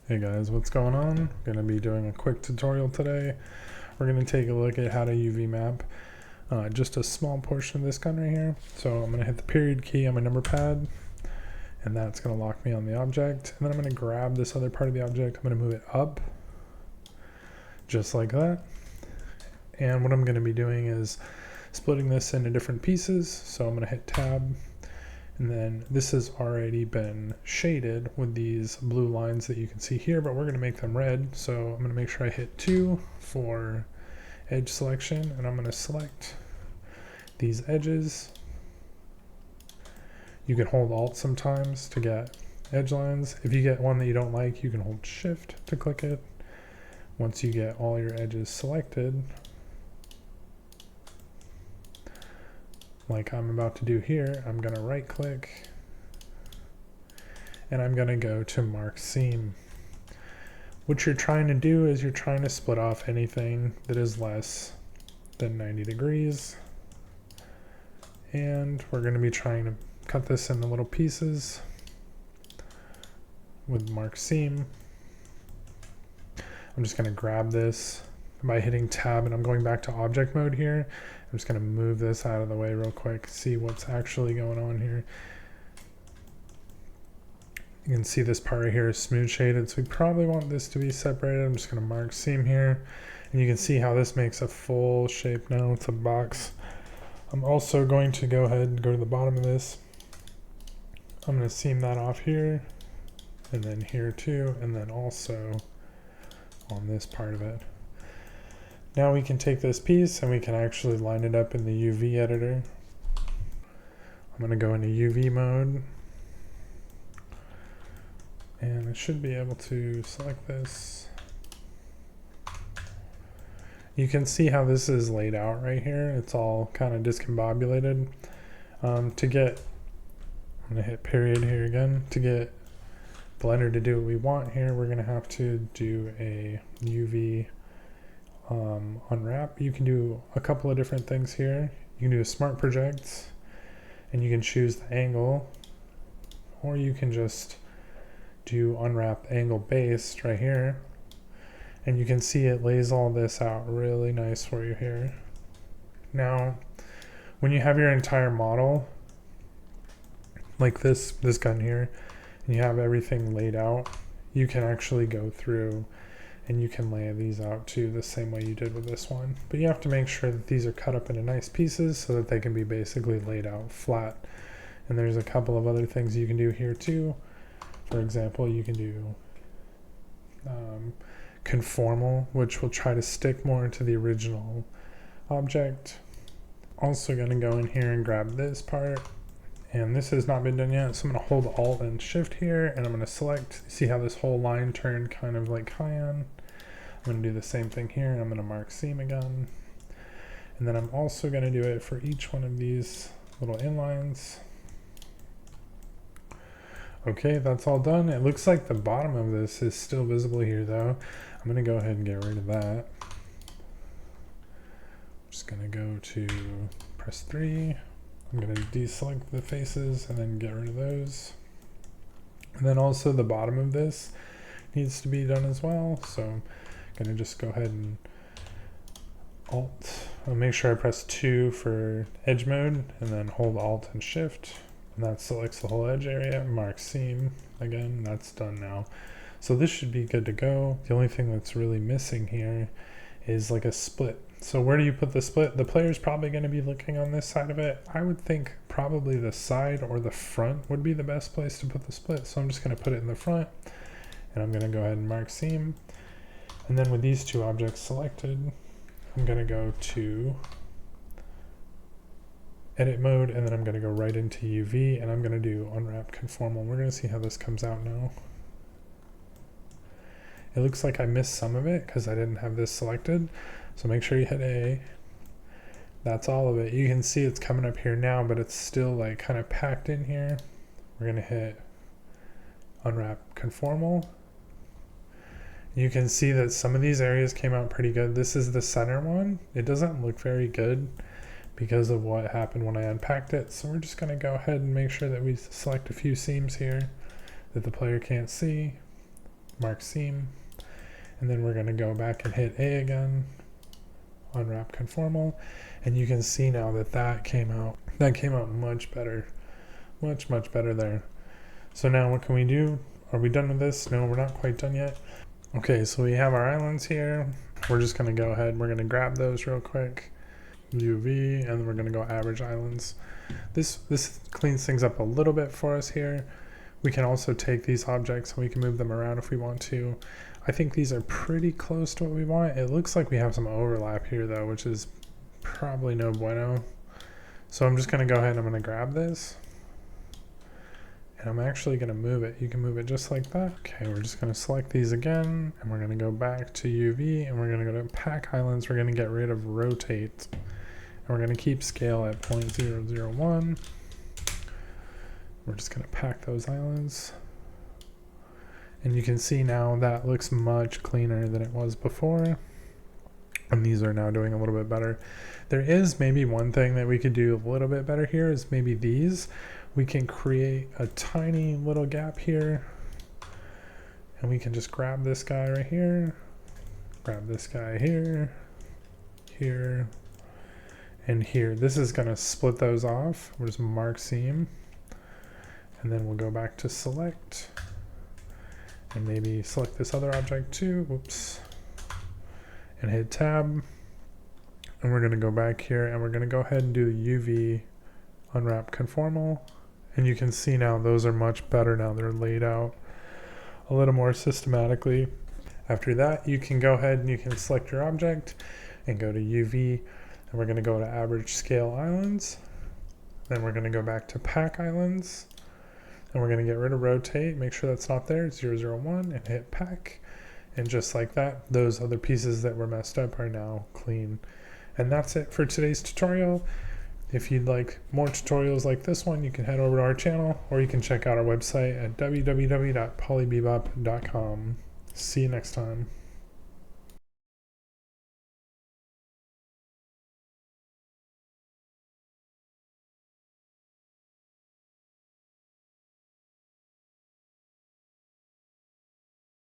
Hey guys, what's going on? Gonna be doing a quick tutorial today. We're gonna take a look at how to UV map just a small portion of this gun right here. So I'm gonna hit the period key on my number pad, and that's gonna lock me on the object. And then I'm gonna grab this other part of the object. I'm gonna move it up, just like that. And what I'm gonna be doing is splitting this into different pieces. So I'm gonna hit tab. And then this has already been shaded with these blue lines that you can see here, but we're going to make them red. So I'm going to make sure I hit 2 for edge selection, and I'm going to select these edges. You can hold Alt sometimes to get edge lines. If you get one that you don't like, you can hold Shift to click it. Once you get all your edges selected, like I'm about to do here, I'm going to right click and I'm going to go to mark seam. What you're trying to do is you're trying to split off anything that is less than 90 degrees. And we're going to be trying to cut this into little pieces with mark seam. I'm just going to grab this by hitting tab, and I'm going back to object mode here. I'm just going to move this out of the way real quick, see what's actually going on here. You can see this part right here is smooth shaded, so we probably want this to be separated. I'm just going to mark seam here, and you can see how this makes a full shape now. It's a box. I'm also going to go ahead and go to the bottom of this. I'm going to seam that off here, and then here too, and then also on this part of it. Now we can take this piece and we can actually line it up in the UV editor. I'm going to go into UV mode, and I should be able to select this. You can see how this is laid out right here. It's all kind of discombobulated. I'm going to hit period here again. To get Blender to do what we want here, we're going to have to do a UV unwrap. You can do a couple of different things here. You can do a smart project, and you can choose the angle, or you can just do unwrap angle based right here, and you can see it lays all this out really nice for you here. Now when you have your entire model like this gun here, and you have everything laid out, you can actually go through and you can lay these out too the same way you did with this one. But you have to make sure that these are cut up into nice pieces so that they can be basically laid out flat. And there's a couple of other things you can do here too. For example, you can do conformal, which will try to stick more to the original object. Also going to go in here and grab this part. And this has not been done yet, so I'm going to hold Alt and Shift here, and I'm going to select. See how this whole line turned kind of like cyan? I'm going to do the same thing here, and I'm going to mark seam again. And then I'm also going to do it for each one of these little inlines. Okay, that's all done. It looks like the bottom of this is still visible here though. I'm going to go ahead and get rid of that. I'm just going to go to press 3. I'm going to deselect the faces and then get rid of those. And then also the bottom of this needs to be done as well. So I'm going to just go ahead and I'll make sure I press 2 for edge mode, and then hold Alt and Shift. And that selects the whole edge area. Mark seam again. That's done now. So this should be good to go. The only thing that's really missing here is like a split. So where do you put the split? The player's probably going to be looking on this side of it. I would think probably the side or the front would be the best place to put the split. So I'm just going to put it in the front, and I'm going to go ahead and mark seam. And then with these two objects selected, I'm going to go to edit mode, and then I'm going to go right into UV, and I'm going to do unwrap conformal. We're going to see how this comes out now. It looks like I missed some of it because I didn't have this selected. So make sure you hit A. That's all of it. You can see it's coming up here now, but it's still like kind of packed in here. We're going to hit unwrap conformal. You can see that some of these areas came out pretty good. This is the center one. It doesn't look very good because of what happened when I unpacked it. So we're just going to go ahead and make sure that we select a few seams here that the player can't see. mark seam, and then we're going to go back and hit A again, unwrap conformal, and you can see now that that came out much better, much better there. So now what can we do? Are we done with this? No, we're not quite done yet. Okay, so we have our islands here. We're just going to go ahead, we're going to grab those real quick, UV, and then we're going to go average islands. This cleans things up a little bit for us here. We can also take these objects and we can move them around if we want to. I think these are pretty close to what we want. It looks like we have some overlap here though, which is probably no bueno. So I'm just going to go ahead and I'm going to grab this. And I'm actually going to move it. You can move it just like that. Okay, we're just going to select these again, and we're going to go back to UV, and we're going to go to Pack Islands. We're going to get rid of Rotate, and we're going to keep Scale at 0.001. We're just going to pack those islands. And you can see now that looks much cleaner than it was before. And these are now doing a little bit better. There is maybe one thing that we could do a little bit better here is maybe these. We can create a tiny little gap here, and we can just grab this guy right here, grab this guy here, here, and here. This is going to split those off. We'll just mark seam, and then we'll go back to select, and maybe select this other object too, whoops, and hit tab, and we're going to go back here, and we're going to go ahead and do the UV unwrap conformal. And you can see now those are much better now. They're laid out a little more systematically. After that, you can go ahead and you can select your object and go to UV, and we're going to go to average scale islands. Then we're going to go back to pack islands, and we're going to get rid of rotate, make sure that's not there, 001, and hit pack. And just like that, those other pieces that were messed up are now clean. And that's it for today's tutorial. If you'd like more tutorials like this one, you can head over to our channel, or you can check out our website at www.polybebop.com. See you next time.